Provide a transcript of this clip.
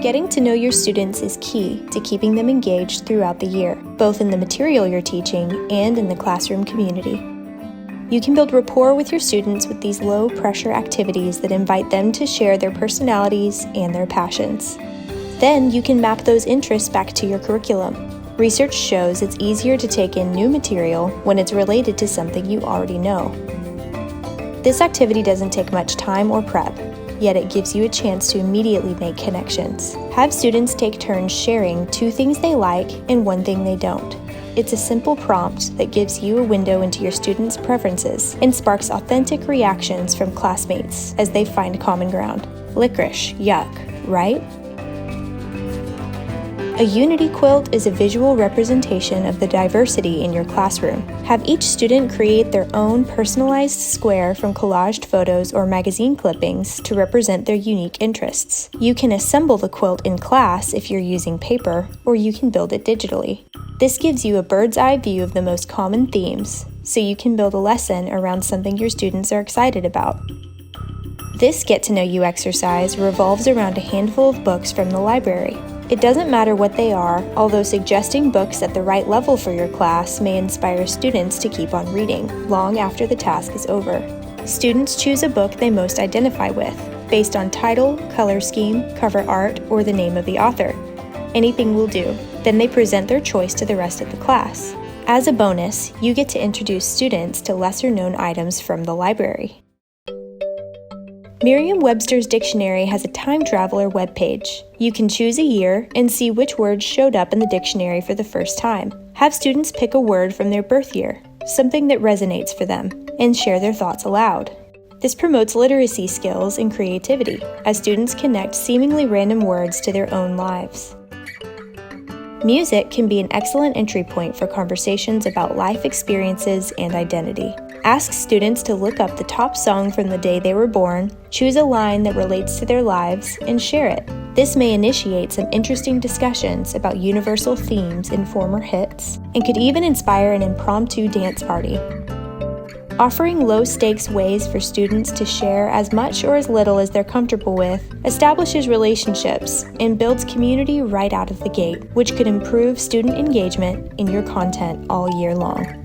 Getting to know your students is key to keeping them engaged throughout the year, both in the material you're teaching and in the classroom community. You can build rapport with your students with these low-pressure activities that invite them to share their personalities and their passions. Then you can map those interests back to your curriculum. Research shows it's easier to take in new material when it's related to something you already know. This activity doesn't take much time or prep, yet it gives you a chance to immediately make connections. Have students take turns sharing 2 things they like and 1 thing they don't. It's a simple prompt that gives you a window into your students' preferences and sparks authentic reactions from classmates as they find common ground. Licorice, yuck, right? A unity quilt is a visual representation of the diversity in your classroom. Have each student create their own personalized square from collaged photos or magazine clippings to represent their unique interests. You can assemble the quilt in class if you're using paper, or you can build it digitally. This gives you a bird's eye view of the most common themes, so you can build a lesson around something your students are excited about. This Get to Know You exercise revolves around a handful of books from the library. It doesn't matter what they are, although suggesting books at the right level for your class may inspire students to keep on reading, long after the task is over. Students choose a book they most identify with, based on title, color scheme, cover art, or the name of the author. Anything will do. Then they present their choice to the rest of the class. As a bonus, you get to introduce students to lesser-known items from the library. Merriam-Webster's dictionary has a time traveler webpage. You can choose a year and see which words showed up in the dictionary for the first time. Have students pick a word from their birth year, something that resonates for them, and share their thoughts aloud. This promotes literacy skills and creativity, as students connect seemingly random words to their own lives. Music can be an excellent entry point for conversations about life experiences and identity. Ask students to look up the top song from the day they were born, choose a line that relates to their lives, and share it. This may initiate some interesting discussions about universal themes in former hits, and could even inspire an impromptu dance party. Offering low-stakes ways for students to share as much or as little as they're comfortable with establishes relationships and builds community right out of the gate, which could improve student engagement in your content all year long.